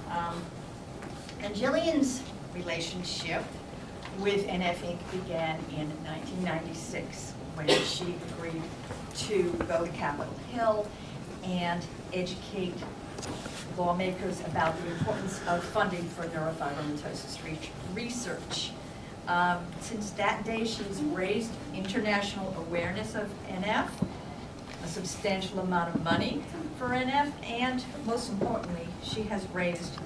And Gillian's relationship with NF Inc. began in 1996 when she agreed to go to Capitol Hill and educate lawmakers about the importance of funding for neurofibromatosis research. Since that day, she's raised international awareness of NF, a substantial amount of money for NF, and most importantly, she has raised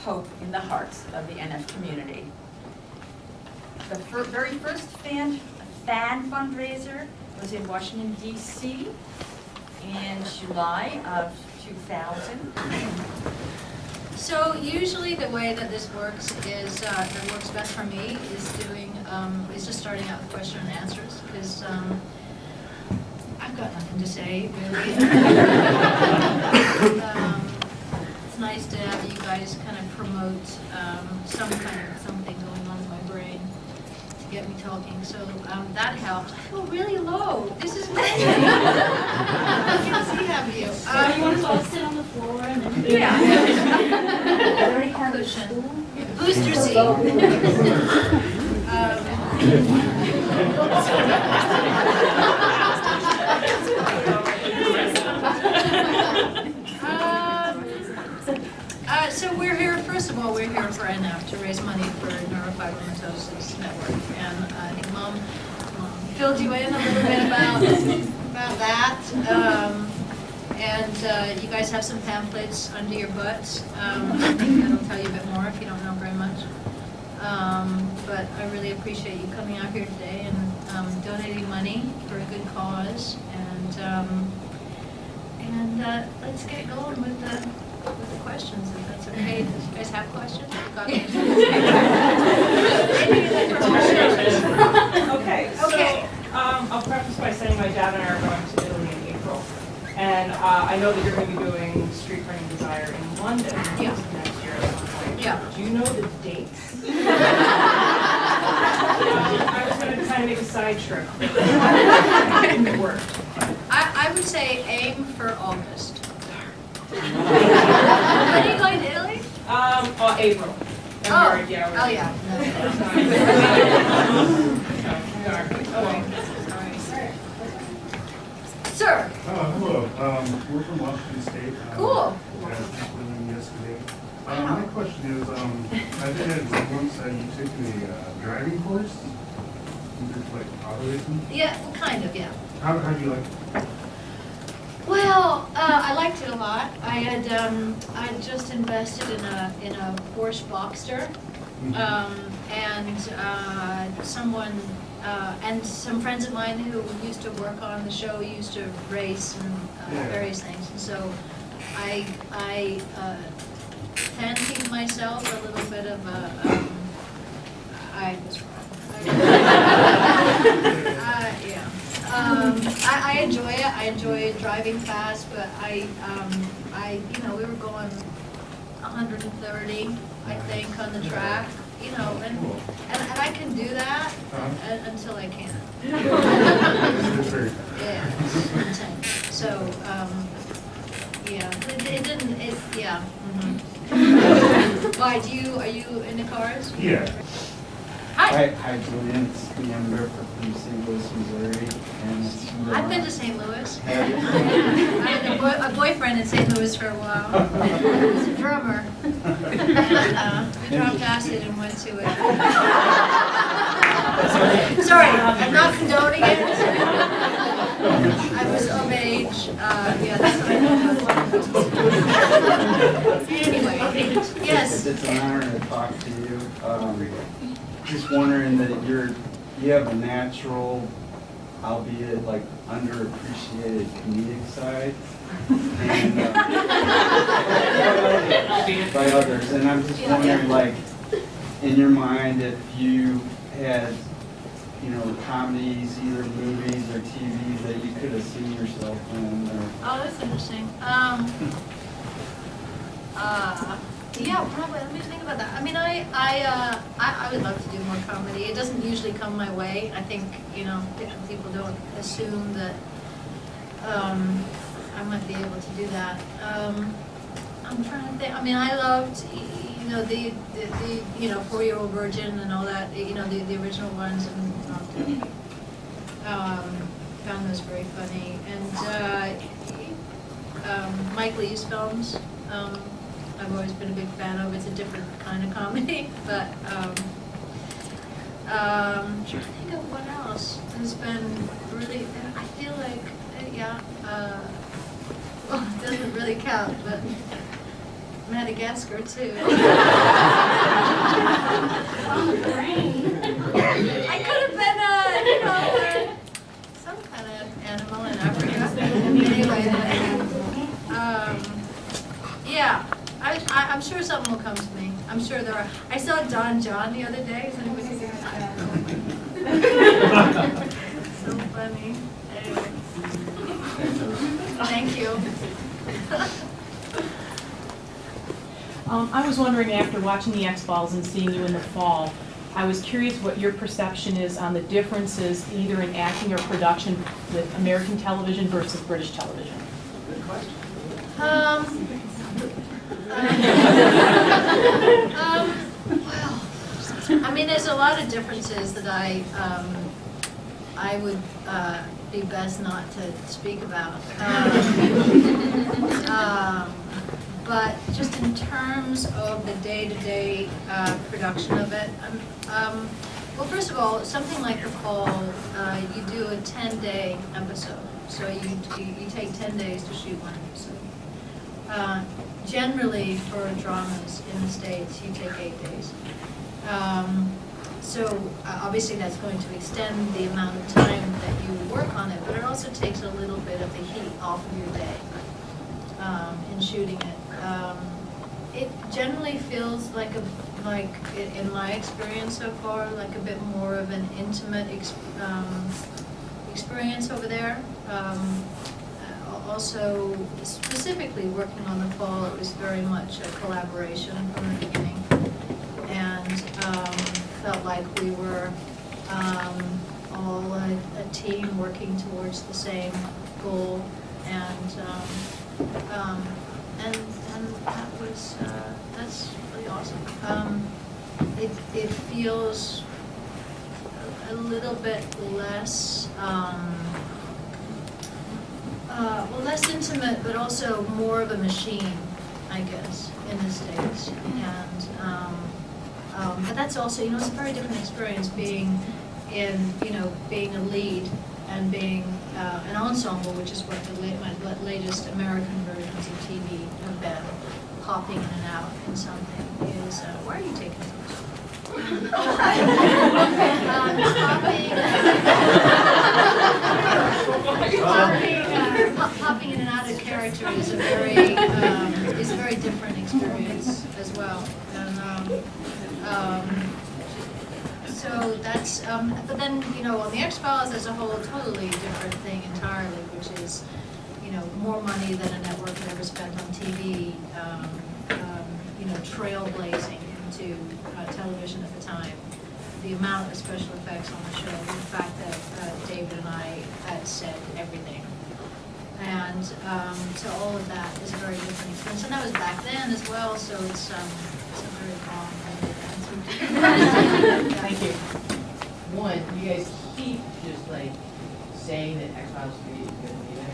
hope in the hearts of the NF community. The very first fan fundraiser was in Washington, D.C. in July of 2000. So usually the way that this works is, that works best for me, is just starting out with question and answers, because I've got nothing to say, really. It's nice to have you guys kind of promote something going on in my brain to get me talking. So that helps. I feel really low. This is amazing. I can't see half of you. You want us all to sit on the floor and then Yeah. cushion. Booster seat. So we're here, first of all, we're here for NF to raise money for Neurofibromatosis Network. And I think Mom filled you in a little bit about that. And you guys have some pamphlets under your butts. I think that'll tell you a bit more if you don't know very much. But I really appreciate you coming out here today and donating money for a good cause. And let's get going with the questions, if that's okay. Do you guys have questions? Okay. Okay. So I'll preface by saying my dad and I are going to Italy in April. And I know that you're going to be doing Street Running Desire in London next year at some point. Yeah. Do you know the dates? I was going to kind of make a side trip. It worked. I would say aim for August. When are you going to Italy? April. Oh, Yeah. oh yeah. Sir. Hello. We're from Washington State. Cool. As people yesterday. My question is, I've been at once you took a driving course. You did like auto racing. Yeah, well, kind of, yeah. How do you like it? Well, I liked it a lot. I just invested in a Porsche Boxster, and some friends of mine who used to work on the show used to race and various things, and so I fancied myself a little bit of a. I was wrong. Yeah. I enjoy it. I enjoy driving fast, but we were going 130, I think, on the track. And I can do that until I can't. Yeah, it's intense. So, yeah, it didn't. Yeah. Why? Are you into cars? Yeah. Hi. Hi, Gillian. It's Gillian Anderson from St. Louis, Missouri. And I've been to St. Louis. Have you? I had a boyfriend in St. Louis for a while. He was a drummer. And we dropped acid and went to it. Sorry, I'm not condoning it. I was of age. Yeah, that's what I know. Anyway, yes. It's an honor to talk to you. Just wondering that you have a natural, albeit like underappreciated comedic side, and by others. And I'm just wondering, like, in your mind, if you had, comedies, either movies or TVs that you could have seen yourself in. Or... Oh, that's interesting. Yeah, probably. Let me think about that. I mean, I would love to do more comedy. It doesn't usually come my way. I think, people don't assume that I might be able to do that. I'm trying to think, I mean, I loved, you know, the 4-Year-Old Virgin and all that, you know, the original ones, and found those very funny. And Mike Lee's films, I've always been a big fan of. It's a different kind of comedy, but I'm trying to think of what else has been really, I feel like, well, it doesn't really count, but Madagascar too. I could have been some kind of animal in Africa. Anyway, yeah, I'm sure something will come to me. I'm sure there are. I saw Don John the other day. Is anybody see that? So funny. Anyway. Thank you. I was wondering, after watching the X-Files and seeing you in the fall, I was curious what your perception is on the differences either in acting or production with American television versus British television. Good question. Well, I mean, there's a lot of differences that I would be best not to speak about. But just in terms of the day-to-day production of it, well, first of all, something like The Fall, you do a 10-day episode. So you take 10 days to shoot one episode. Generally, for dramas in the States, you take 8 days. So obviously that's going to extend the amount of time that you work on it, but it also takes a little bit of the heat off of your day in shooting it. It generally feels like in my experience so far, like a bit more of an intimate experience over there. Also, specifically working on The Fall, it was very much a collaboration from the beginning, and felt like we were all a team working towards the same goal, and that was that's really awesome. It feels a little bit less. Well, less intimate, but also more of a machine, I guess, in the States. And but that's also, you know, it's a very different experience being being a lead and being an ensemble, which is what the latest American versions of TV have been, popping in and out in something. Is why are you taking so much? Popping in and out of character is a very different experience as well. And so that's but then, you know, on the X-Files as a whole, totally different thing entirely, which is, you know, more money than a network had ever spent on TV. You know, trailblazing into television at the time. The amount of special effects on the show, the fact that David and I had said everything. And so all of that is a very different experience. And that was back then as well, so it's a very long answer. Thank you. One, you guys keep just like saying that X-Files 3 is going to be there.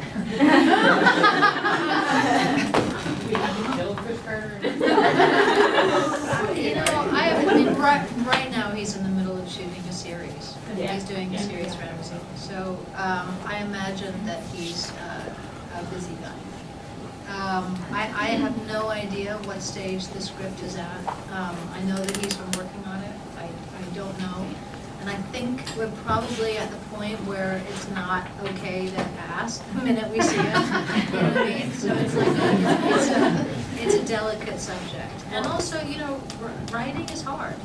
We have to kill Chris Carter. You know, right now he's in the middle of shooting a series. Yeah. He's doing a series for Amazon. So I imagine that he's a busy guy. I have no idea what stage the script is at. I know that he's been working on it. I don't know. And I think we're probably at the point where it's not okay to ask the minute we see it. You know what I mean? So it's like it's a delicate subject. And also, you know, writing is hard.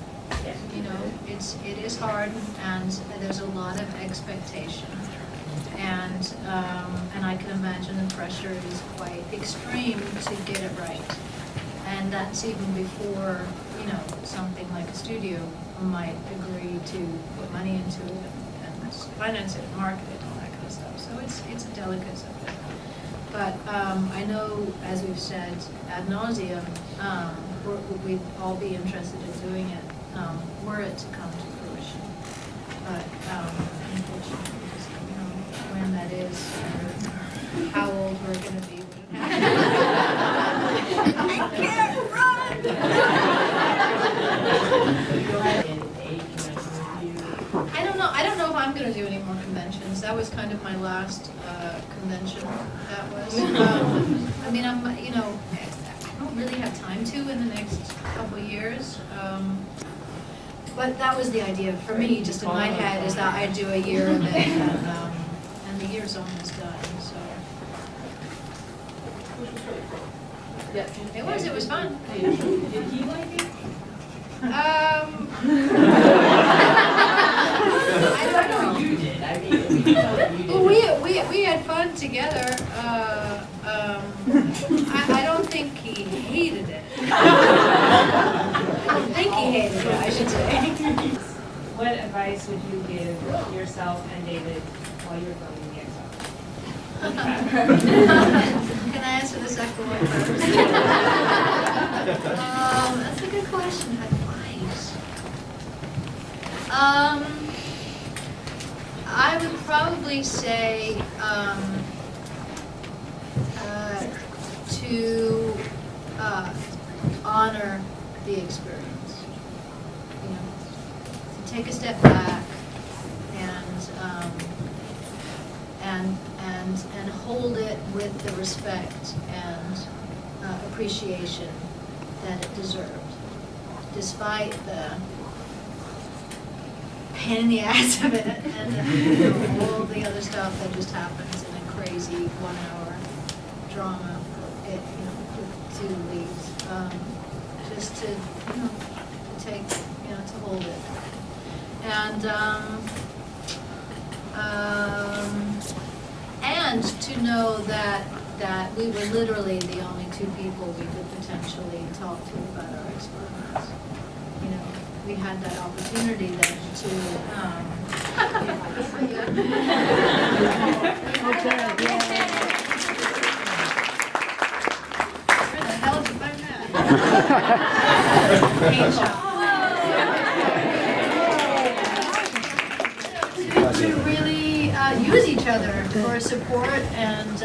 You know, it is hard, and there's a lot of expectation. And I can imagine the pressure is quite extreme to get it right. And that's even before, you know, something like a studio might agree to put money into it and finance it, market it, all that kind of stuff. So it's a delicate subject. But I know, as we've said ad nauseum, we'd all be interested in doing it were it to come to fruition. But unfortunately, we just don't know when that is or how old we're going to be when it happens. I can't run! You'll have an aid convention with you. I don't know if I'm gonna do any more conventions. That was kind of my last convention that was. I mean, I don't really have time to in the next couple of years. But that was the idea for me, just in my head, is that I'd do a year of it, and the year's almost done, so. It was fun. Did he like it? I don't know. You did, I mean, we know that you did. We had fun together. I don't think he hated it. I don't think he hated it, I should say. What advice would you give yourself and David while you were filming The X-Files? Can I answer the second one first? That's a good question. Advice. I would probably say to honor the experience. You know, to take a step back and hold it with the respect and appreciation that it deserved, despite the pain in the ass of it and all the other stuff that just happens in a crazy 1 hour drama. It, with 2 leads, just to take, to hold it, and to know that we were literally the only 2 people we could potentially talk to about our experiments. We had that opportunity then to. Where the hell did you find that? Paint shop. To really use each other for support and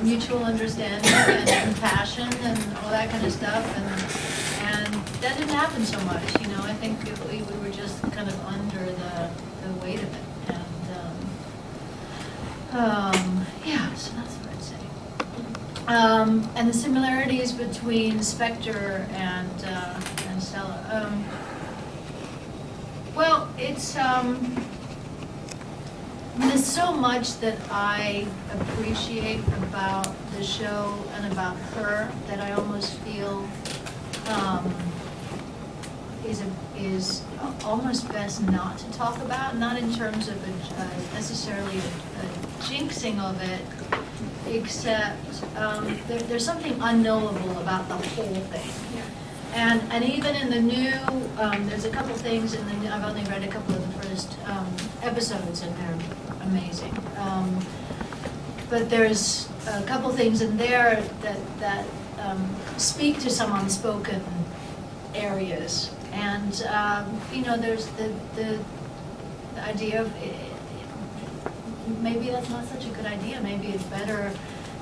mutual understanding and compassion and all that kind of stuff, and that didn't happen so much. I think we were just kind of under the weight of it, and so that's what I'd say. And the similarities between Spectre and Stella. Well, it's there's so much that I appreciate about the show and about her that I almost feel is almost best not to talk about, not in terms of necessarily a jinxing of it, except there's something unknowable about the whole thing. And even in the new, there's a couple things in the new, I've only read a couple of the first episodes, and they're amazing. But there's a couple things in there that speak to some unspoken areas. And, there's the idea of, maybe that's not such a good idea. Maybe it's better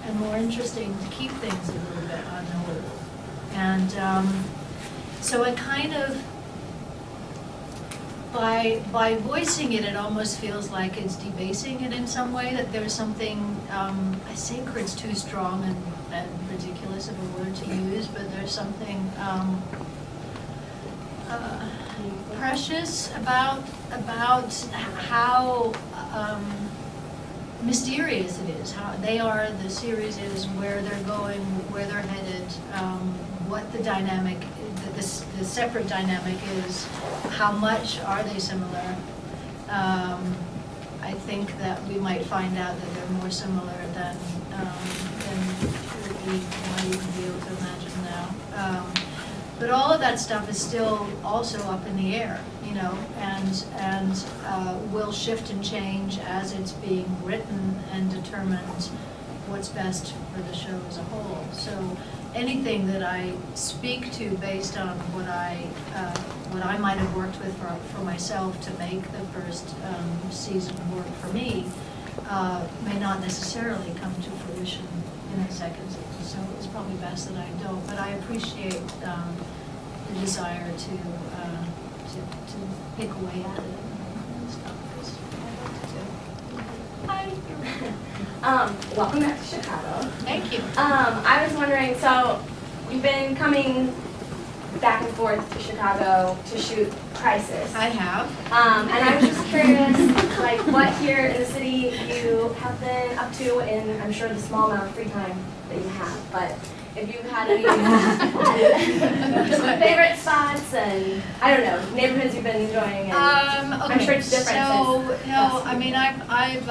and more interesting to keep things a little bit unknowable. And so it kind of, by voicing it, it almost feels like it's debasing it in some way, that there's something, sacred's too strong and ridiculous of a word to use, but there's something precious about how mysterious it is, how they are, the series is, where they're going, where they're headed, what the dynamic, the separate dynamic is, how much are they similar. I think that we might find out that they're more similar than we might even be able to imagine now. But all of that stuff is still also up in the air, and will shift and change as it's being written and determined what's best for the show as a whole. So anything that I speak to based on what I might have worked with for myself to make the first season work for me may not necessarily come to fruition in a second season. So it's probably best that I don't. But I appreciate the desire to pick away at it and stuff. Hi. Welcome back to Chicago. Thank you. I was wondering, so you've been coming back and forth to Chicago to shoot Crisis. I have. And I was just curious, like, what here in the city you have been up to in, I'm sure, the small amount of free time that you have, but if you've had any favorite spots and, I don't know, neighborhoods you've been enjoying, and Okay. I'm sure it's different. So, since no, last I mean, I've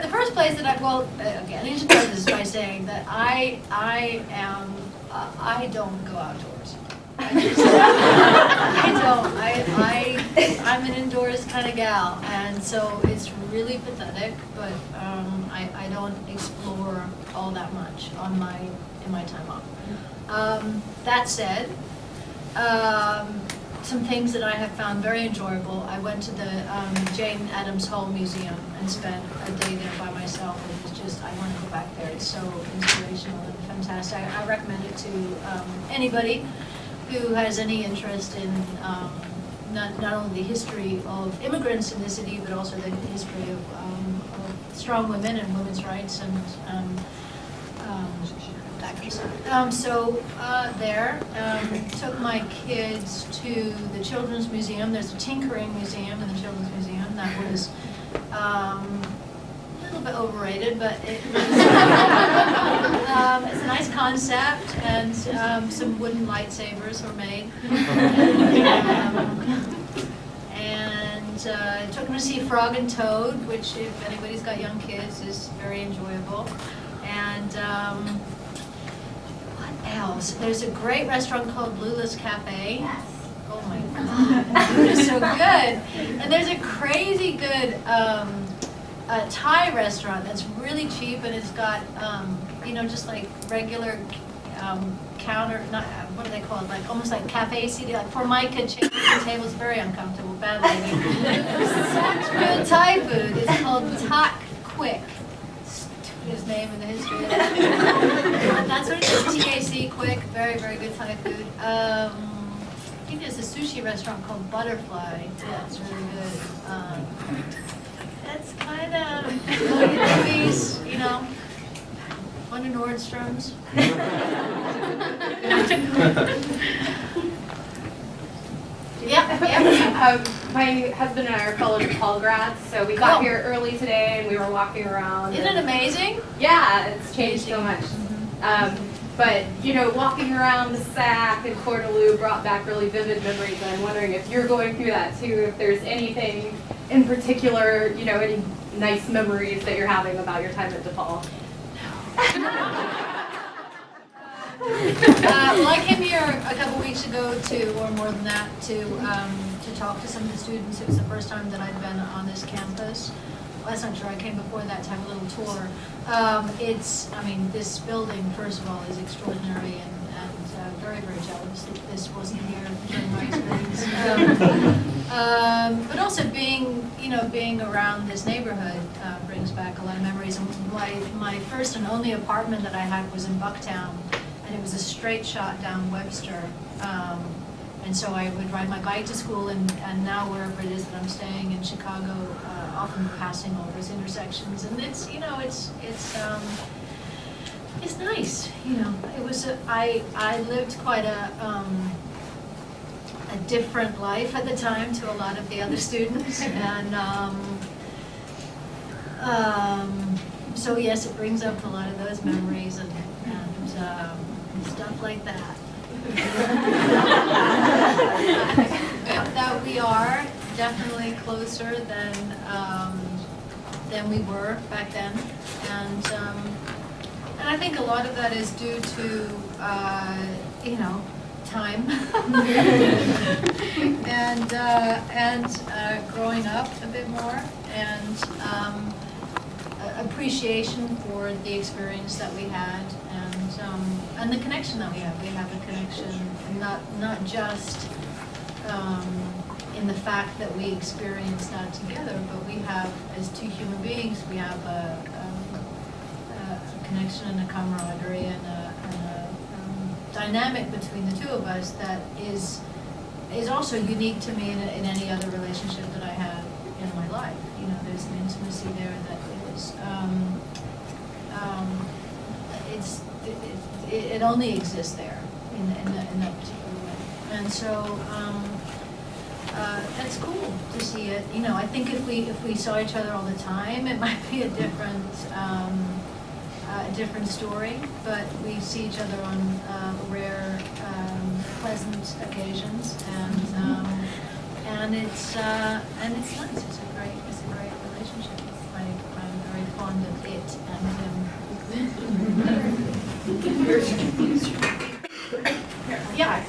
the first place that okay, I need to start this by saying that I don't go outdoors. I'm an indoors kind of gal, and so it's really pathetic, but I don't explore all that much in my time off. That said, some things that I have found very enjoyable. I went to the Jane Addams Hall Museum and spent a day there by myself, and it was just, I want to go back there. It's so inspirational and fantastic. I recommend it to anybody who has any interest in not only the history of immigrants in the city, but also the history of strong women and women's rights and that kind of stuff. There, took my kids to the Children's Museum. There's a tinkering museum in the Children's Museum that was a little bit overrated, but it was, it's a nice concept, and some wooden lightsabers were made. And took them to see Frog and Toad, which, if anybody's got young kids, is very enjoyable. And what else? There's a great restaurant called Lula's Cafe. Yes. Oh my God, it's so good. And there's a crazy good a Thai restaurant that's really cheap, and it's got just like regular counter, not what do they call it, like almost like cafe seating, like Formica chairs and tables, very uncomfortable, bad lighting. Such good Thai food. It's called Tak Quick. Stupidest name in the history of that. That's what it is, TAC Quick. Very, very good Thai food. I think there's a sushi restaurant called Butterfly. That's really good. That's kind of going to movies, one in Nordstrom's. Yeah. My husband and I are fellow DePaul grads, so we got here early today and we were walking around. Isn't it amazing? Yeah, it's changed so much. But, walking around the Sac and Cordeloo brought back really vivid memories, and I'm wondering if you're going through that too, if there's anything in particular, any nice memories that you're having about your time at DePaul. Well, I came here a couple weeks ago or more than that, to talk to some of the students. It was the first time that I'd been on this campus. Well, that's not true. I came before that to have a little tour. This building, first of all, is extraordinary, and very, very jealous that this wasn't here during my experience. But also being around this neighborhood brings back a lot of memories. And my first and only apartment that I had was in Bucktown, and it was a straight shot down Webster. And so I would ride my bike to school, and now wherever it is that I'm staying in Chicago, often passing all those intersections, and it's nice. It was I lived quite a different life at the time to a lot of the other students, and so yes, it brings up a lot of those memories and stuff like that. That we are definitely closer than we were back then, and I think a lot of that is due to time. and growing up a bit more, and appreciation for the experience that we had, and the connection that we have. We have a connection, not just in the fact that we experienced that together, but we have, as two human beings, we have a connection and a camaraderie and a dynamic between the two of us that is also unique to me in any other relationship that I have in my life. You know, there's an intimacy there that is, it only exists there in that particular way. And so, that's cool to see it. You know, I think if we saw each other all the time, it might be a different story. But we see each other on rare, pleasant occasions, and it's nice. It's a great relationship. I'm very fond of it and him. Yeah.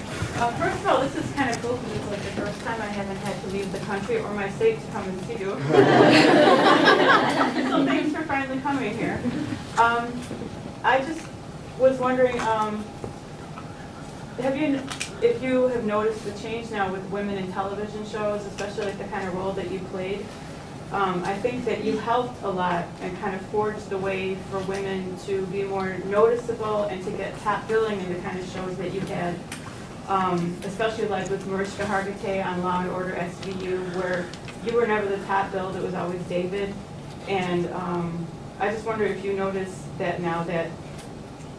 First of all, this is kind of cool because it's like the first time I haven't had to leave the country or my state to come and see you. So thanks for finally coming here. I just was wondering, if you have noticed the change now with women in television shows, especially like the kind of role that you played. I think that you helped a lot and kind of forged the way for women to be more noticeable and to get top billing in the kind of shows that you had. Especially like with Mariska Hargitay on Law and Order SVU, where you were never the top billed, it was always David. And I just wonder if you notice that now that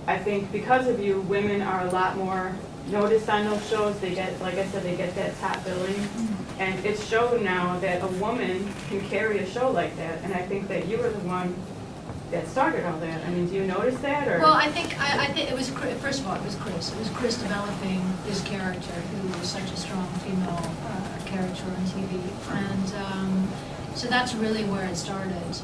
I think because of you, women are a lot more noticed on those shows. They get, like I said, they get that top billing. And it's shown now that a woman can carry a show like that. And I think that you were the one that started all that. I mean, do you notice that? Or? Well, I think it was, first of all, it was Chris. It was Chris developing this character, who was such a strong female character on TV. And so that's really where it started.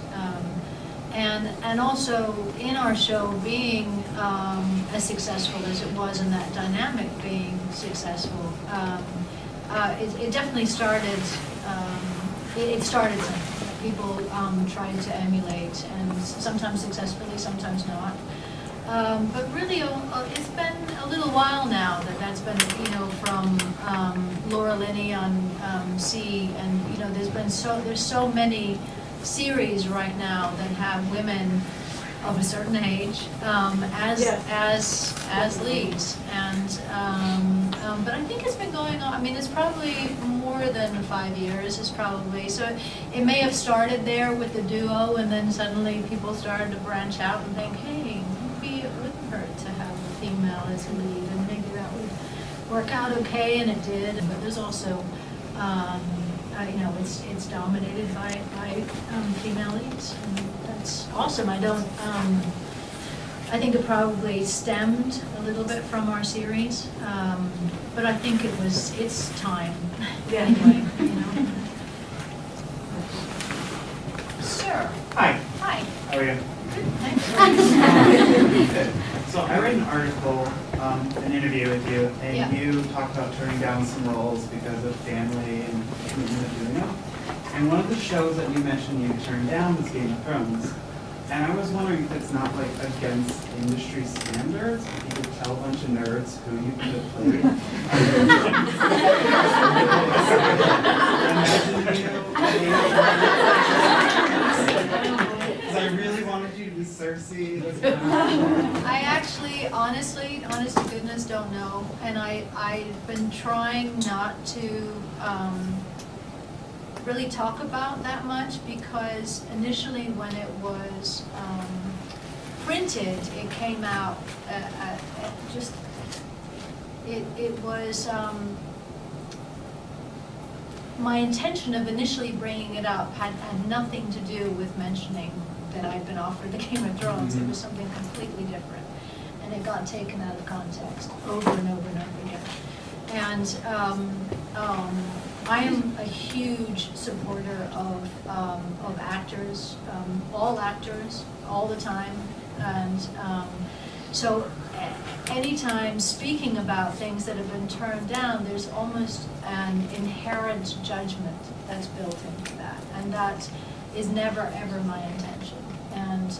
And also in our show being as successful as it was, and that dynamic being successful, it definitely started, it started something that people tried to emulate, and sometimes successfully, sometimes not. But really, it's been a little while now that's been, you know, from Laura Linney on C, and you know, there's so many series right now that have women of a certain age as leads, and but I think it's been going on. I mean, it's probably more than 5 years. It's probably, so it may have started there with the duo, and then suddenly people started to branch out and think, hey, maybe it wouldn't hurt to have a female as a lead, and maybe that would work out okay, and it did. But there's also you know, it's dominated by female leads, and that's awesome. I think it probably stemmed a little bit from our series, but I think it's time anyway, you know. Sir. Hi. Hi. How are you? Good, thanks. So I read an article, an interview with you, and you talked about turning down some roles because of family and commitment of doing them. And one of the shows that you mentioned you turned down was Game of Thrones. And I was wondering if it's not like against industry standards, if you could tell a bunch of nerds who you could have played. Because I really wanted you to be Cersei. I actually, honest to goodness, don't know. And I've been trying not to really talk about that much, because initially when it was printed, it came out it was my intention of initially bringing it up had nothing to do with mentioning that I'd been offered the Game of Thrones. It was something completely different, and it got taken out of context over and over and over again. And I am a huge supporter of actors, all the time, and So anytime speaking about things that have been turned down, there's almost an inherent judgment that's built into that. And that is never, ever my intention. And,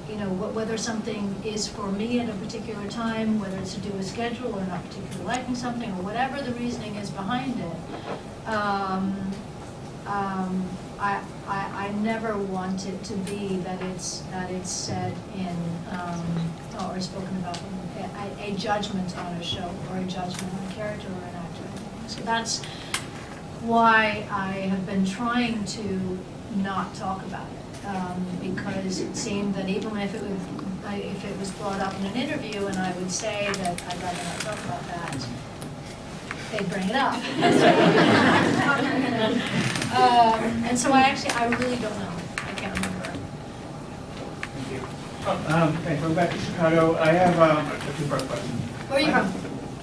you know, whether something is for me at a particular time, whether it's to do with schedule or not particularly liking something, or whatever the reasoning is behind it, I never want it to be that it's said in, or spoken about in a judgment on a show, or a judgment on a character or an actor. So that's why I have been trying to not talk about it, because it seemed that even if it was brought up in an interview and I would say that I'd rather not talk about that, they'd bring it up. And so I really don't know. I can't remember. Thank you. Thanks. Going back to Chicago, I have a two-part question. Where are you from?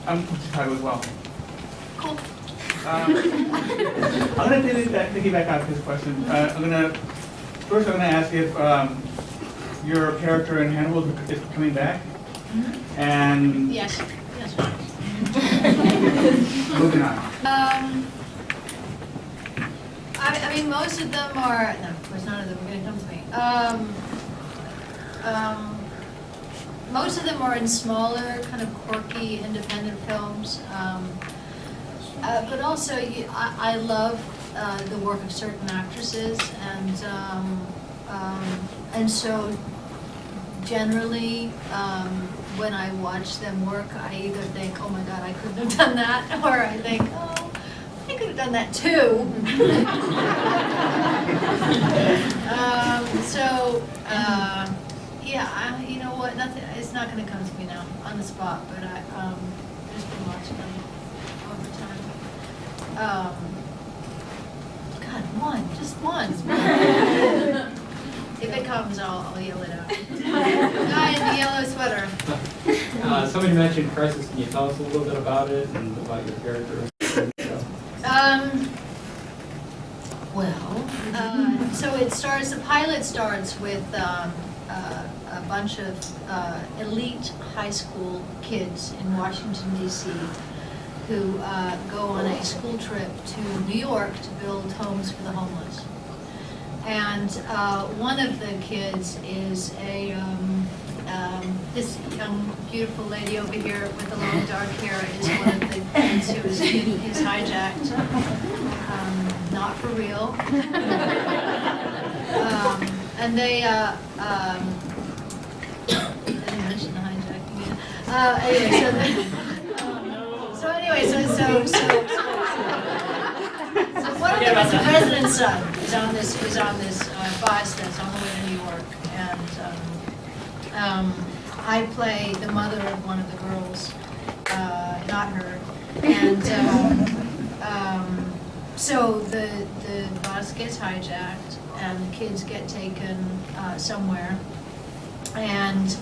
I'm from Chicago as well. Cool. I'm going to piggyback off his question. I'm going to ask if your character in Hannibal is coming back. Mm-hmm. And Yes. moving on. I mean, most of them are, no, of course none of them are going to come to me. Most of them are in smaller, kind of quirky, independent films. But also, I love the work of certain actresses, and so generally, when I watch them work, I either think, oh my God, I couldn't have done that, or I think, oh, I could have done that too. Yeah, you know what? Nothing. It's not going to come to me now on the spot, but I just been watching them over time. God, just one. If it comes, I'll yell it out. Guy in the yellow sweater. Somebody mentioned Crisis. Can you tell us a little bit about it and about your character? So it starts. The pilot starts with a bunch of elite high school kids in Washington, D.C. who go on a school trip to New York to build homes for the homeless. And one of the kids is this young, beautiful lady over here with the long dark hair is one of the kids who is hijacked. Not for real. And they, didn't mention the hijacking yet. Anyway, so one of them is the president's son is on this bus that's on the way to New York, and I play the mother of one of the girls, not her, and so the bus gets hijacked and the kids get taken somewhere, and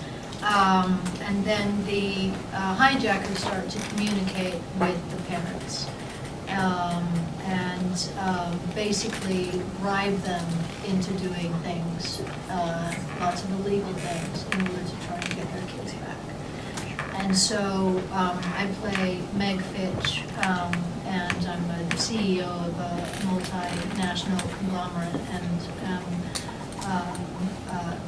then the hijackers start to communicate with the parents. And basically bribe them into doing things, lots of illegal things, in order to try and get their kids back. And so I play Meg Fitch, and I'm a CEO of a multinational conglomerate, and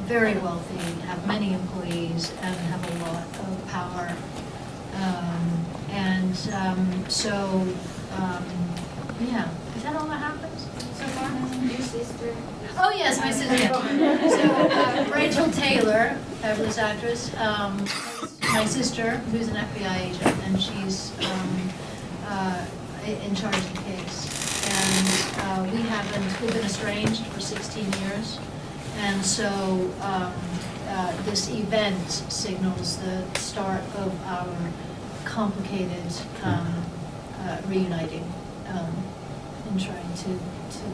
very wealthy, have many employees, and have a lot of power. Yeah, is that all that happens so far? Your sister. Oh, yes, my sister. So Rachel Taylor, fabulous actress, my sister, who's an FBI agent, and she's in charge of the case. And we've been estranged for 16 years. And so this event signals the start of our complicated reuniting in trying to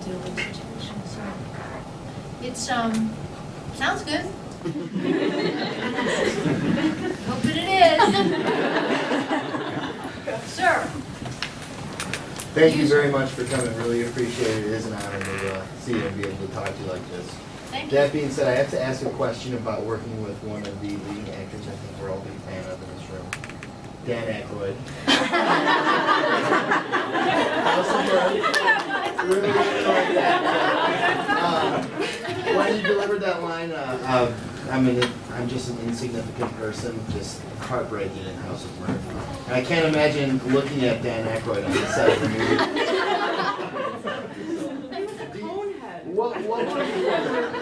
deal with the situation. So it's sounds good. Hope that it is. Sir. Thank you very much for coming. Really appreciate it. It is an honor to see you and be able to talk to you like this. Thank you. That being said, I have to ask a question about working with one of the leading actors I think we're all a big fan of in this room, Dan Aykroyd. Really enjoyed that. When you delivered that line, I'm just an insignificant person, just heartbreaking in House of Mirth. And I can't imagine looking at Dan Aykroyd on the set of the movie. What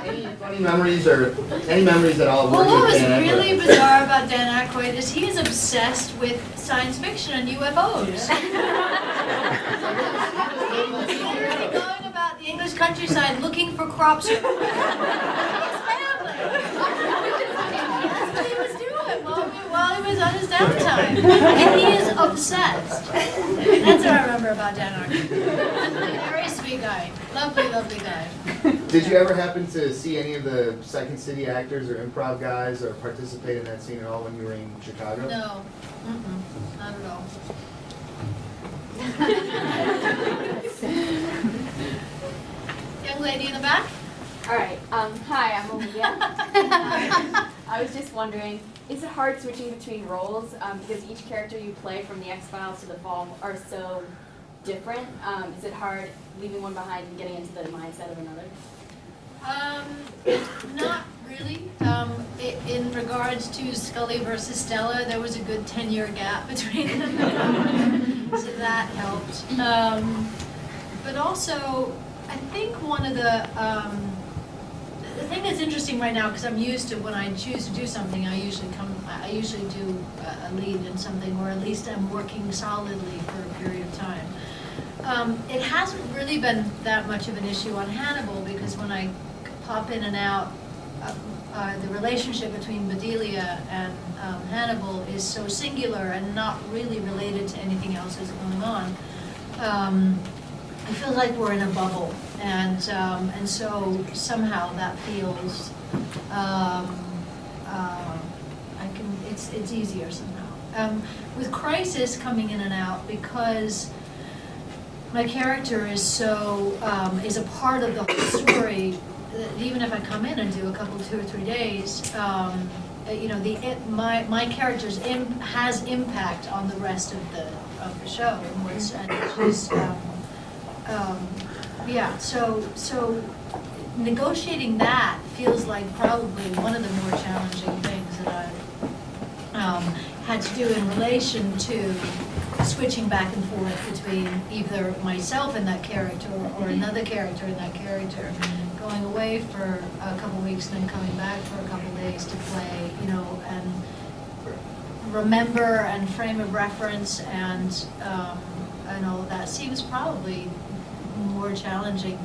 any funny memories or any memories at all of Well, working what with was Dan Aykroyd? really bizarre about Dan Aykroyd is he is obsessed with science fiction and UFOs. He's literally going about the English countryside looking for crop circles. His family. That's what he was doing while he was on his downtime. And he is obsessed. That's what I remember about Dan Aykroyd. Very sweet guy. Lovely, lovely guy. Did you ever happen to see any of the Second City actors or improv guys or participate in that scene at all when you were in Chicago? No. Not at all. Young lady in the back? All right. Hi, I'm Olivia. I was just wondering, is it hard switching between roles? Because each character you play from the X-Files to the Fall are so different. Is it hard leaving one behind and getting into the mindset of another? Not really. In regards to Scully versus Stella, there was a good 10-year gap between them, so that helped. But also, I think one of the thing that's interesting right now, because I'm used to when I choose to do something, I usually do a lead in something, or at least I'm working solidly for a period of time. It hasn't really been that much of an issue on Hannibal, because when I pop in and out, the relationship between Bedelia and Hannibal is so singular and not really related to anything else that's going on. It feels like we're in a bubble, and so somehow that feels it's easier somehow. With Crisis coming in and out, because my character is so is a part of the whole story, that even if I come in and do a couple, 2 or 3 days, you know, my character's has impact on the rest of the show, and it's just yeah. So negotiating that feels like probably one of the more challenging things that I've had to do in relation to switching back and forth between either myself and that character or another character and that character, going away for a couple weeks and then coming back for a couple days to play, you know, and remember and frame of reference and all of that seems probably more challenging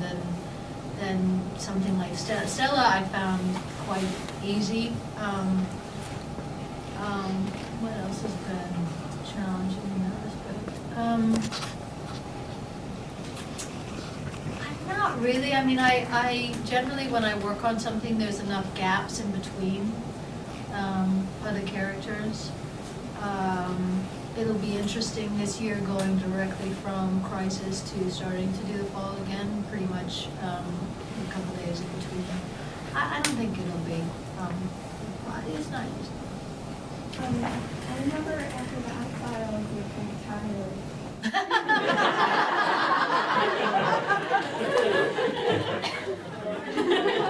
than something like Stella. Stella I found quite easy. What else has been challenging in that respect? Not really. I mean, I generally, when I work on something, there's enough gaps in between other characters. It'll be interesting this year going directly from Crisis to starting to do The Fall again, pretty much a couple days in between. I don't think it'll be, it's not easy. I remember after the X-Files, you were kind of tired.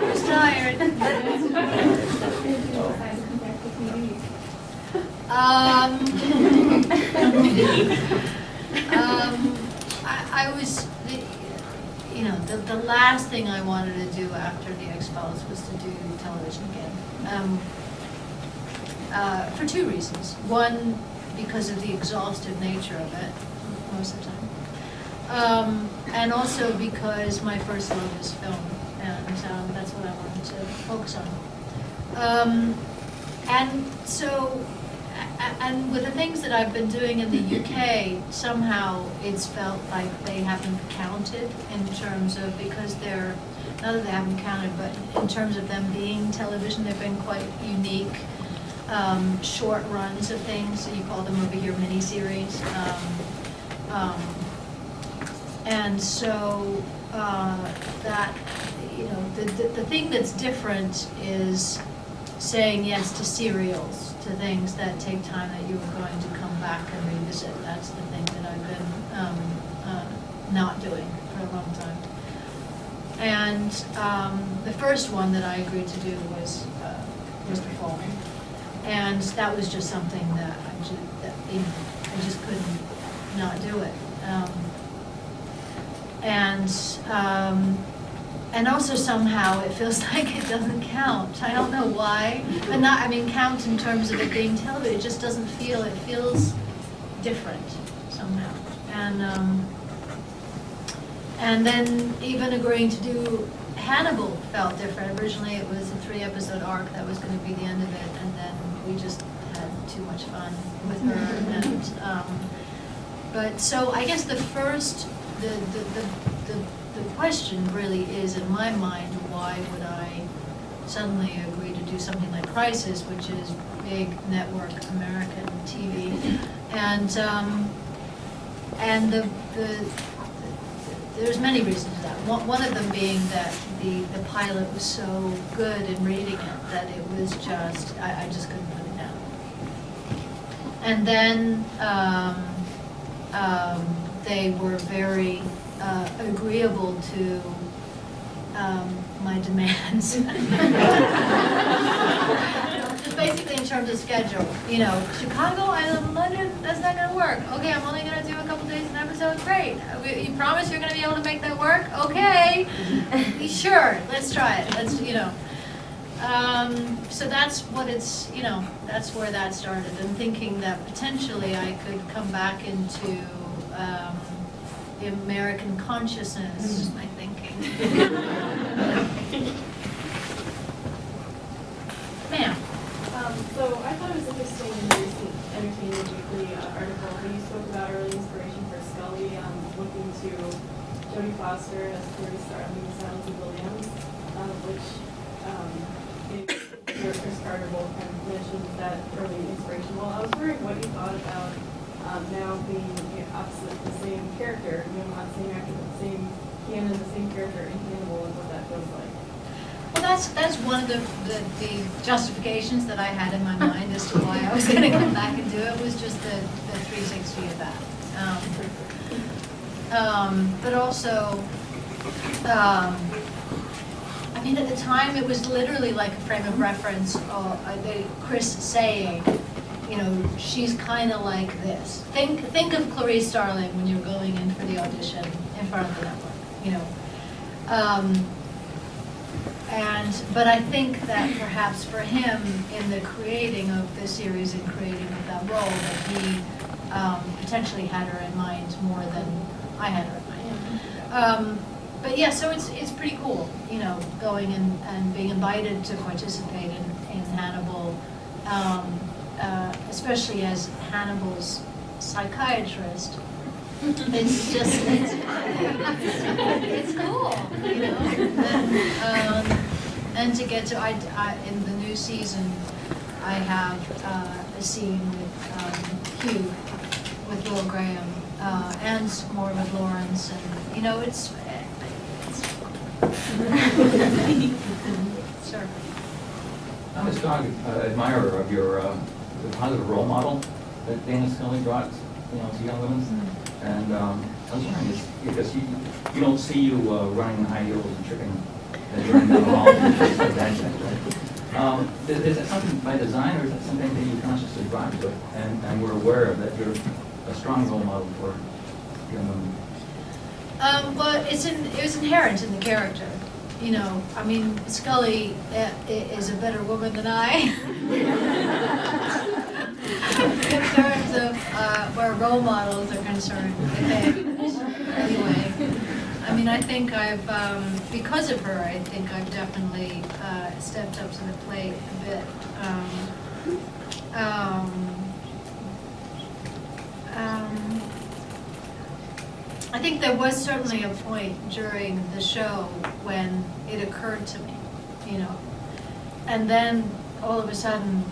Who's tired? I was, you know, the last thing I wanted to do after the X-Files was to do television again. For 2 reasons. One, because of the exhaustive nature of it, most of the time. And also because my first love is film, and that's what I wanted to focus on. And so, and with the things that I've been doing in the UK, somehow it's felt like they haven't counted in terms of, because they're, not that they haven't counted, but in terms of them being television, they've been quite unique. Short runs of things, so you call them over here miniseries. And so that, you know, the thing that's different is saying yes to serials, to things that take time that you are going to come back and revisit. That's the thing that I've been not doing for a long time. And the first one that I agreed to do was The Fall. And that was just something that I just couldn't not do it. And also somehow it feels like it doesn't count. I don't know why, but not, I mean, count in terms of it being television. It just doesn't feel, it feels different somehow. And then even agreeing to do Hannibal felt different. Originally it was a 3-episode arc that was going to be the end of it, and then we just had too much fun with her. And but so I guess the first, the question really is, in my mind, why would I suddenly agree to do something like Crisis, which is big network American TV, and there's many reasons for that. One of them being that the pilot was so good in reading it that it was just, I just couldn't put it down. And then they were very agreeable to my demands. Just basically in terms of schedule. You know, Chicago, I live in London, that's not going to work. Okay, I'm only going to do a couple days an episode. Great. You promise you're going to be able to make that work? Okay. Sure, let's try it. Let's, you know. So that's what it's, you know, that's where that started. And thinking that potentially I could come back into the American consciousness, my thinking. Ma'am. So I thought it was interesting in the recent Entertainment Weekly article when you spoke about early inspiration for Scully, looking to Jodie Foster as Clarice Starling, Silence of Williams, which Chris Carter both kind of mentioned that early inspiration. Well, I was wondering what you thought about now being opposite the same character, not the same actor, but the same canon, the same character in Hannibal, and what that feels like. Well, that's one of the justifications that I had in my mind as to why I was going to come back and do it, was just the 360 of that. But also, I mean, at the time it was literally like a frame of reference, Chris saying, you know, she's kind of like this. Think of Clarice Starling when you're going in for the audition in front of the network, you know. But I think that perhaps for him, in the creating of the series and creating of that role, that he potentially had her in mind more than I had her in mind. But yeah, so it's pretty cool, you know, going and being invited to participate in Hannibal, especially as Hannibal's psychiatrist. It's just, it's cool, you know. And to get to, in the new season, I have a scene with Hugh, with Will Graham, and more with Lawrence, and you know, it's sure. I'm a strong admirer of your the positive role model that Dana Scully brought, you know, to young women. And I was wondering, because you don't see you running in high heels and tripping and running down the hall and things like that, right? Is that something by design, or is that something that you consciously brought to it, and we're aware of that you're a strong role model for young women? Well, it was inherent in the character. You know, I mean, Scully is a better woman than I. In terms of where role models are concerned. Anyway, I mean, I think I've, because of her, I think I've definitely stepped up to the plate a bit. I think there was certainly a point during the show when it occurred to me, you know, and then all of a sudden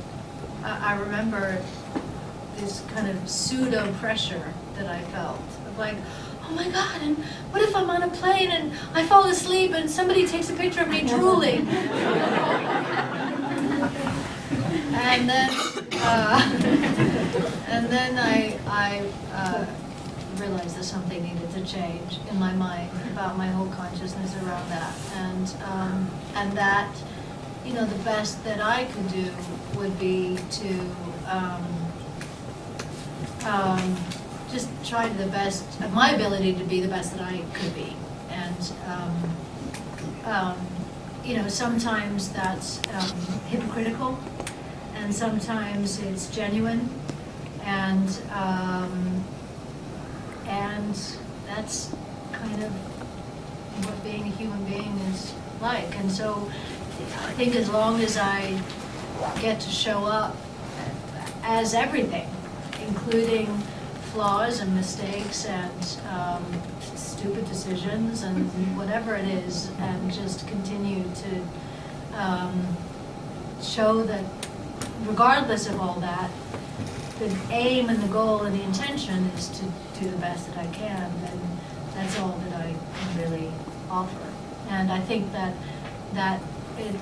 I remember this kind of pseudo pressure that I felt of like, oh oh my God, and what if I'm on a plane and I fall asleep and somebody takes a picture of me drooling? And then I realized that something needed to change in my mind about my whole consciousness around that, and that, you know, the best that I could do would be to just try to the best of my ability to be the best that I could be, and you know, sometimes that's hypocritical, and sometimes it's genuine, and that's kind of what being a human being is like. And so I think as long as I get to show up as everything, including flaws and mistakes and stupid decisions and whatever it is, and just continue to show that regardless of all that, the aim and the goal and the intention is to do the best that I can, then that's all that I can really offer. And I think that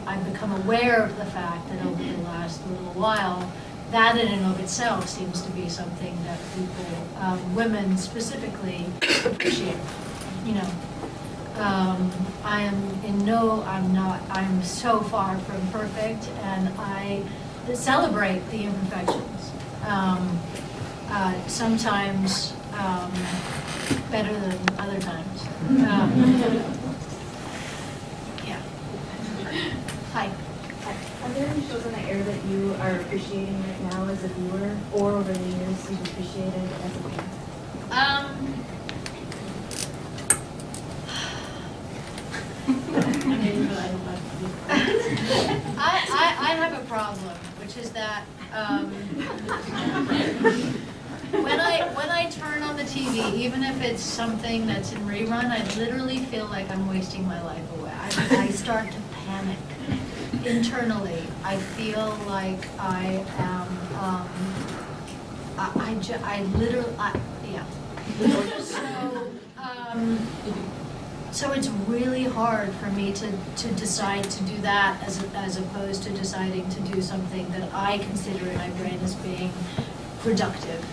I've become aware of the fact that over the last little while, that in and of itself seems to be something that people, women specifically, appreciate. You know, I'm so far from perfect, and I celebrate the imperfections. Sometimes better than other times. Yeah. Hi. Are there any shows on the air that you are appreciating right now as a viewer, or over the years you've appreciated as a viewer? I have a problem, which is that when I turn on the TV, even if it's something that's in rerun, I literally feel like I'm wasting my life away. I start to panic internally. I feel like I am. So it's really hard for me to decide to do that as opposed to deciding to do something that I consider in my brain as being productive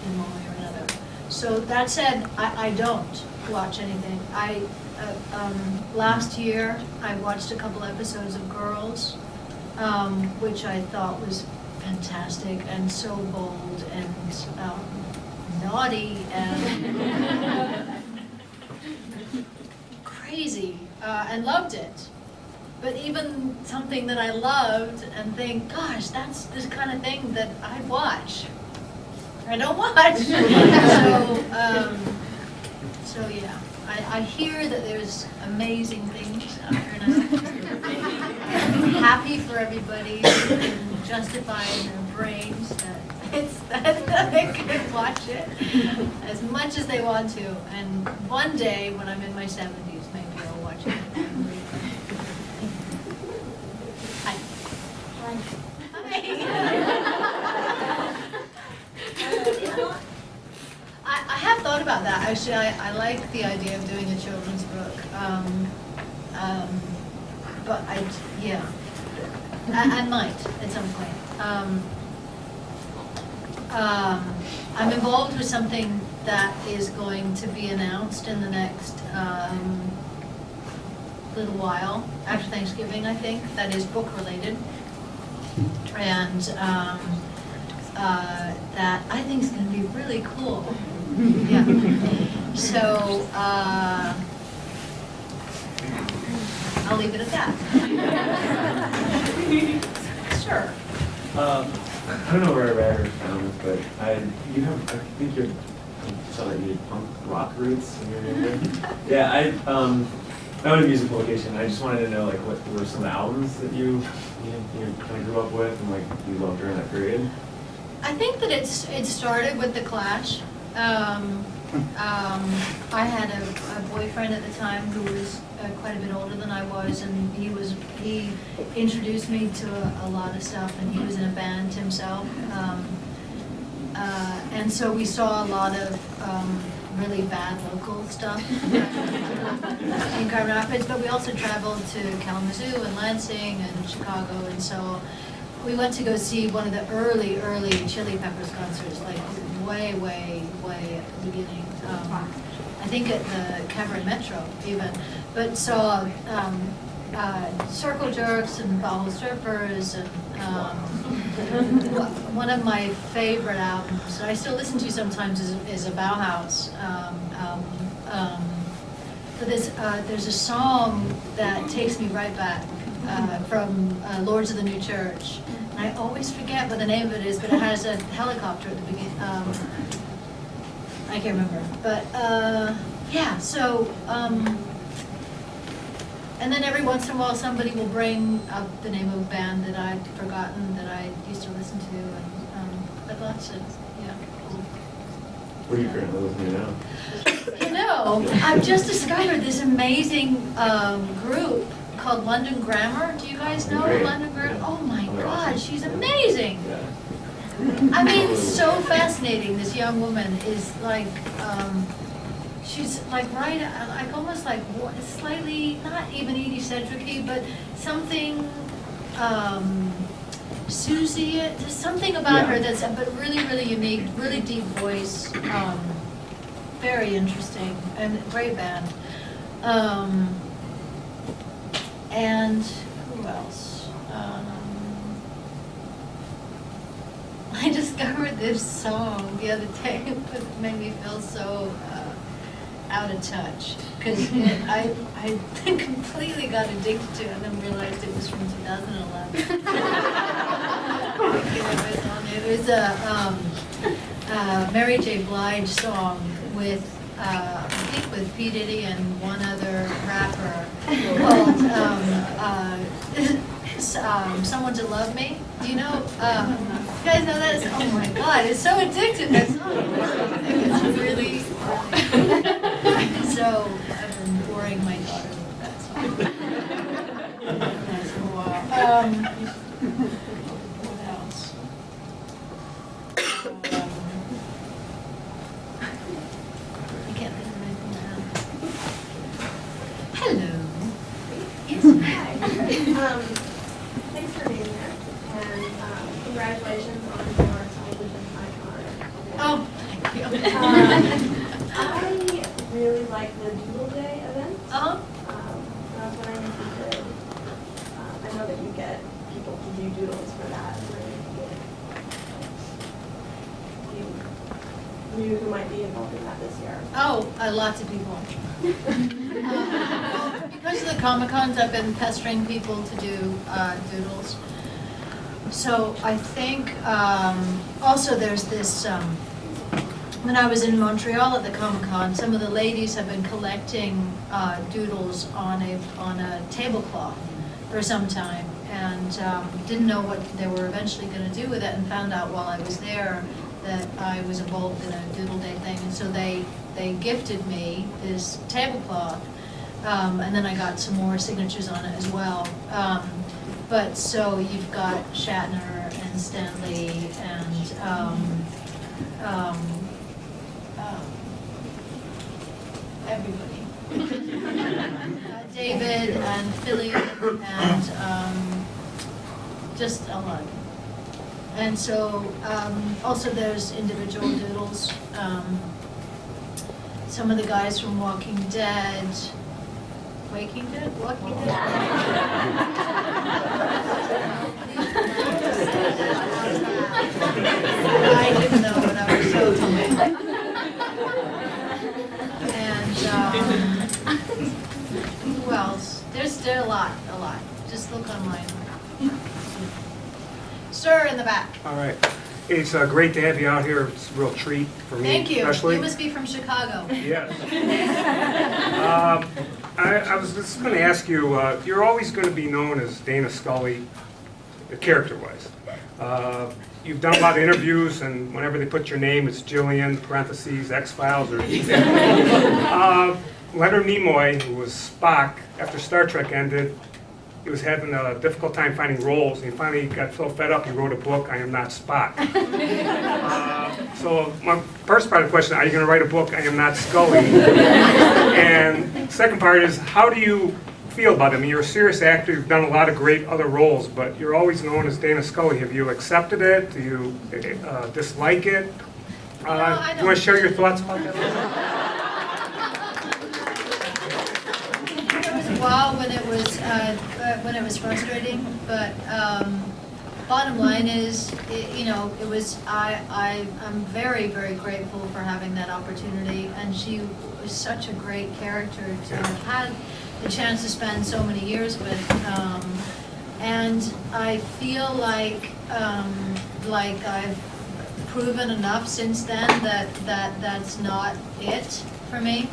in one way or another. So that said, I don't watch anything. Last year I watched a couple episodes of Girls, which I thought was fantastic and so bold and naughty and crazy, and loved it. But even something that I loved and think, gosh, that's this kind of thing that I watch. I don't watch. So yeah, I hear that there's amazing things out there, and I'm happy for everybody who can justify in their brains that they can watch it as much as they want to. And one day, when I'm in my 70s, maybe I'll watch it. Hi. Hi. I have thought about that. Actually, I like the idea of doing a children's book. But I might at some point. I'm involved with something that is going to be announced in the next little while, after Thanksgiving, I think, that is book related. And that I think is going to be really cool. Yeah. So I'll leave it at that. Sure. I don't know where I read or found this, but I think you saw that you had punk rock roots when you were younger. Yeah, I own a music publication. I just wanted to know, like, what were some of the albums that you kind of grew up with and like you loved during that period? I think that it started with The Clash. I had a boyfriend at the time who was quite a bit older than I was, and he introduced me to a lot of stuff, and he was in a band himself. And so we saw a lot of really bad local stuff in Grand Rapids, but we also traveled to Kalamazoo and Lansing and Chicago, and so we went to go see one of the early Chili Peppers concerts, like way at the beginning. I think at the Cabaret Metro even, but saw Circle Jerks and Bajo Surfers and one of my favorite albums that I still listen to sometimes is a Bauhaus album. But there's a song that takes me right back from Lords of the New Church. And I always forget what the name of it is, but it has a helicopter at the beginning. I can't remember. But yeah, so, and then every once in a while somebody will bring up the name of a band that I'd forgotten that I used to listen to, and but lots of, yeah. What are you currently listening to now? You know, I've just discovered this amazing group called London Grammar. Do you guys know London Grammar? Oh my God, she's amazing. I mean, so fascinating. This young woman is like, she's like like almost like slightly, not even Edie-centric, but something, Susie, there's something about her that's, but really unique, really deep voice, very interesting, and great band. And who else? I discovered this song the other day. It made me feel so out of touch because I completely got addicted to it and then realized it was from 2011. It was a Mary J. Blige song with I think with P. Diddy and one other rapper called Someone to Love Me. Do you know? You guys know that? Oh my God, it's so addictive, that song. It's really, so I've been boring my daughter with that song. That's for a while. What else? I can't think of anything now. Hello. Yes, hi. Thanks for being here, and congratulations on your television icon. Oh, thank you. I really like the Doodle Day event. Uh-huh. I was wondering if you could, I know that you get people to do doodles for that. I was wondering if you knew who might be involved in that this year. Oh, lots of people. Because of the Comic-Cons, I've been pestering people to do doodles. So I think also there's this, when I was in Montreal at the Comic-Con, some of the ladies have been collecting doodles on a tablecloth for some time, and didn't know what they were eventually going to do with it, and found out while I was there that I was involved in a Doodle Day thing, and so they gifted me this tablecloth, and then I got some more signatures on it as well. But so you've got Shatner and Stan Lee and everybody. David and Philly and just a lot. And so also there's individual doodles. Some of the guys from Walking Dead. Walking Dead? I didn't know what I was so told. And who else? There's a lot. Just look online. Sir in the back. All right. It's great to have you out here. It's a real treat for me. Thank you. Especially. You must be from Chicago. Yes. I was just going to ask you, you're always going to be known as Dana Scully, character-wise. You've done a lot of interviews, and whenever they put your name, it's Gillian, parentheses, X-Files, or Leonard Nimoy, who was Spock after Star Trek ended, he was having a difficult time finding roles, and he finally got so fed up, he wrote a book, I Am Not Spock. So my first part of the question, are you going to write a book, I Am Not Scully? And second part is, how do you feel about it? I mean, you're a serious actor, you've done a lot of great other roles, but you're always known as Dana Scully. Have you accepted it? Do you dislike it? Do you want to share your thoughts about that? There was a while when it was frustrating, but bottom line is, it was, I'm very, very grateful for having that opportunity, and she was such a great character to have had the chance to spend so many years with, and I feel like I've proven enough since then that's not it for me.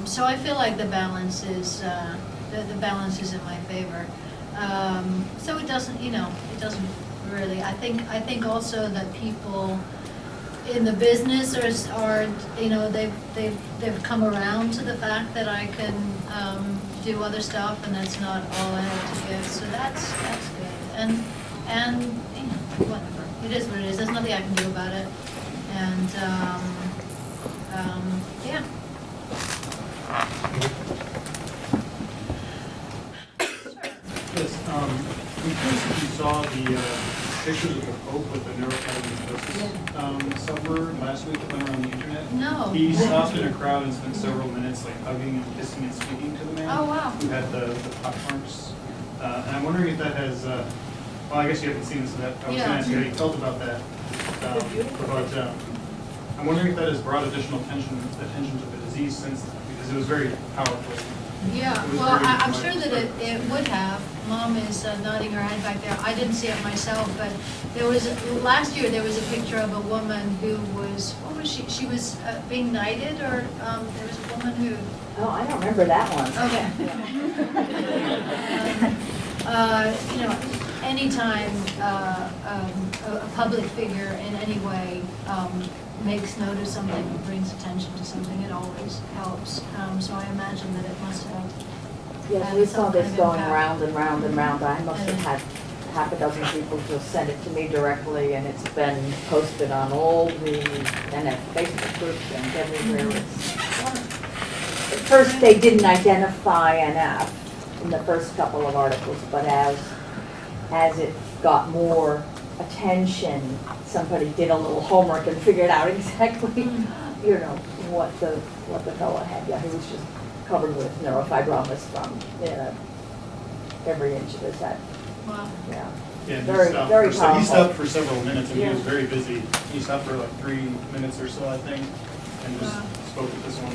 So I feel like the balance is the balance is in my favor. So it doesn't, it doesn't really. I think also that people in the business are they've come around to the fact that I can do other stuff, and that's not all I have to give. So that's good. And whatever. It is what it is. There's nothing I can do about it. And yeah. Yes, I'm curious if you saw the pictures of the Pope with the neurofibromatosis sufferer last week that went around the internet. No. He stopped in a crowd and spent several minutes like hugging and kissing and speaking to the man Oh, wow. who had the pockmarks. And I'm wondering if that has, well, I guess you haven't seen this, so that I was going to ask you how you felt about that. But I'm wondering if that has brought additional attention to the disease since then, because it was very powerful. Yeah, well, I'm sure that it would have. Mom is nodding her head back there. I didn't see it myself, but last year there was a picture of a woman who was, what was she? She was being knighted, or there was a woman who... Oh, I don't remember that one. Okay. Anytime a public figure in any way makes note of something, or brings attention to something, it always helps. So I imagine that it must have. Yes, we saw this going round and round and round. I must have had half a dozen people just send it to me directly, and it's been posted on all the Facebook groups and everywhere. At first, they didn't identify NF in the first couple of articles, but as it got more attention, somebody did a little homework and figured out exactly, what the fellow had. Yeah, he was just covered with neurofibromas from every inch of his head. Wow. Yeah. Yeah, Very powerful. He stopped for several minutes, and he was very busy. He stopped for like 3 minutes or so, I think, and just spoke with this one.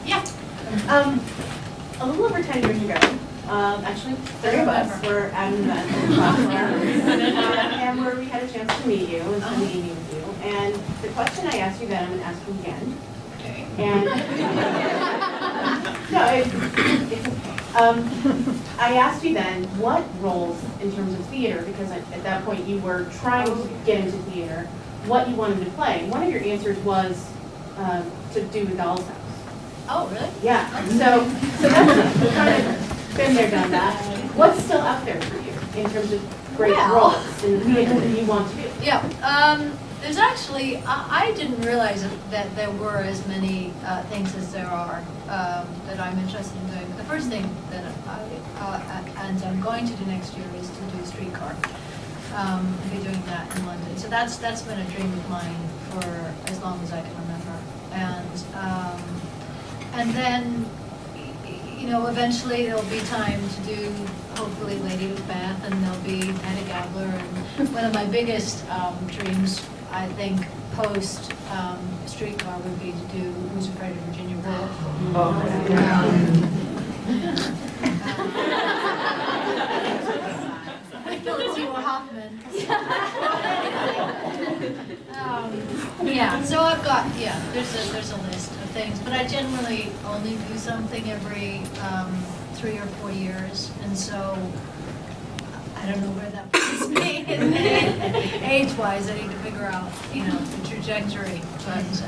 Yeah. A little over 10 years ago, actually 30 of us were at an event in and where we had a chance to meet you and spend the evening with you. And the question I asked you then, I'm going to ask you again. Okay. And no, it's okay. I asked you then what roles in terms of theater, because at that point you were trying to get into theater, what you wanted to play. One of your answers was to do with Doll's House. Oh, really? Yeah. So that's kind of been there, done that. What's still out there for you in terms of great roles in the theater that you want to do? Yeah. There's actually, I didn't realize that there were as many things as there are that I'm interested in doing. But the first thing that and I'm going to do next year is to do Streetcar. I'll be doing that in London. So that's been a dream of mine for as long as I can remember. And then, eventually there'll be time to do, hopefully, Lady Macbeth, and there'll be Hedda Gabler. And one of my biggest dreams, I think, post Streetcar would be to do Who's Afraid of Virginia Woolf. With Philip Seymour Hoffman. Yeah, so I've got, there's a list of things, but I generally only do something every 3 or 4 years, and so I don't know where that puts me. Age-wise, I need to figure out, the trajectory, but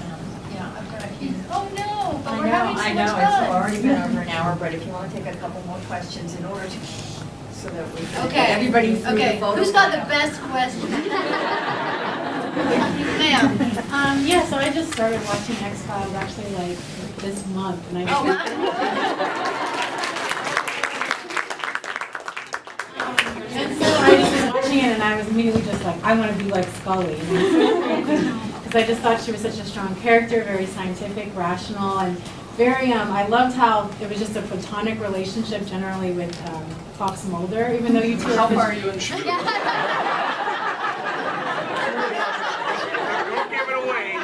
Yeah, I've got a few. Oh, no, but I we're having so know, much it's fun. already been over an hour, but if you want to take a couple more questions in order to, so that we can Okay. get everybody through the Okay, photo. who's got the best question? Ma'am. Yeah, so I just started watching X-Files actually like this month, and I just. Oh, wow. And so I just was watching it, and I was immediately just like, I want to be like Scully. Because I just thought she was such a strong character, very scientific, rational, and very, I loved how it was just a platonic relationship generally with Fox Mulder, even though you two How are. far are you in the Don't give it away.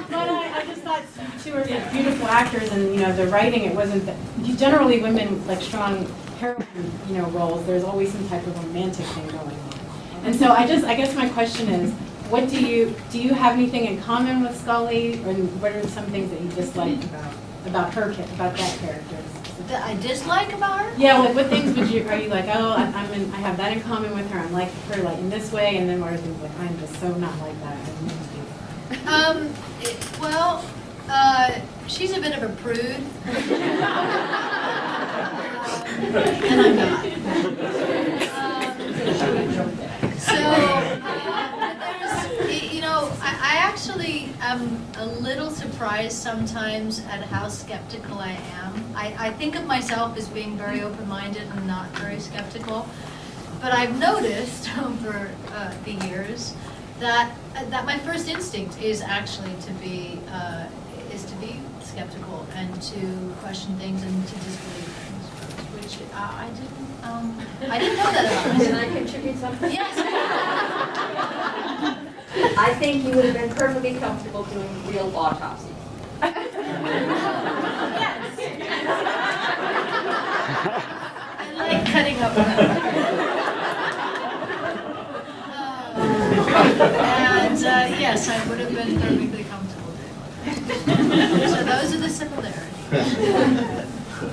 But I just thought you two are such beautiful actors, and the writing, it wasn't that, generally women like strong heroine, roles, there's always some type of romantic thing going on. And so I guess my question is, what do you have anything in common with Scully, or what are some things that you dislike about that character? That I dislike about her? Yeah, like what things are you like, oh, I have that in common with her, I'm like her like in this way, and then what are things like, I'm just so not like that. Well, she's a bit of a prude. And I'm not. I actually am a little surprised sometimes at how skeptical I am. I think of myself as being very open-minded and not very skeptical. But I've noticed over the years that my first instinct is actually to be skeptical and to question things and to disbelieve things, which I didn't know that about myself. Can I contribute something? Yes. I think you would have been perfectly comfortable doing real autopsies. Yes. I like cutting up and yes, I would have been perfectly comfortable doing that. So those are the similarities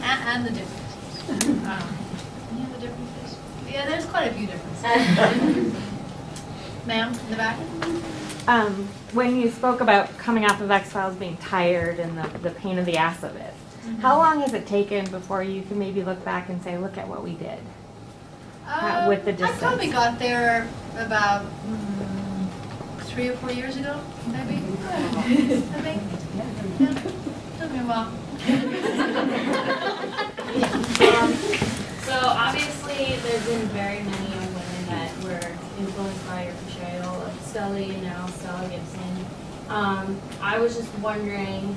and the differences. Any other differences? Yeah, there's quite a few differences. Ma'am, in the back. When you spoke about coming off of X-Files being tired and the pain in the ass of it, how long has it taken before you can maybe look back and say, look at what we did with the distance? I probably got there about 3 or 4 years ago, maybe. I think. Yeah. Took me a while. So obviously there's been very many young women that were influenced by your portrayal of Scully and now Stella Gibson. I was just wondering,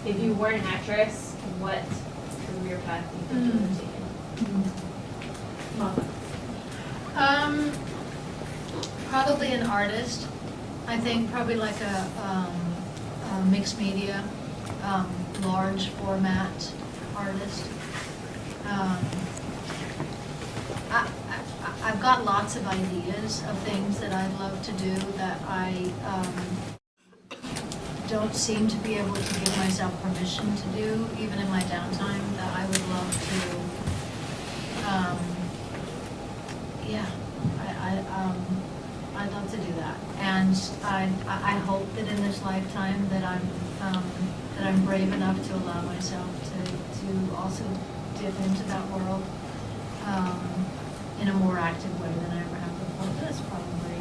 if you weren't an actress, what career path do you think you would have taken? Probably an artist. I think probably like a mixed media, large format artist. I've got lots of ideas of things that I'd love to do that I don't seem to be able to give myself permission to do, even in my downtime, that I would love to, I'd love to do that. And I hope that in this lifetime that I'm brave enough to allow myself to also dip into that world in a more active way than I ever have before. That's probably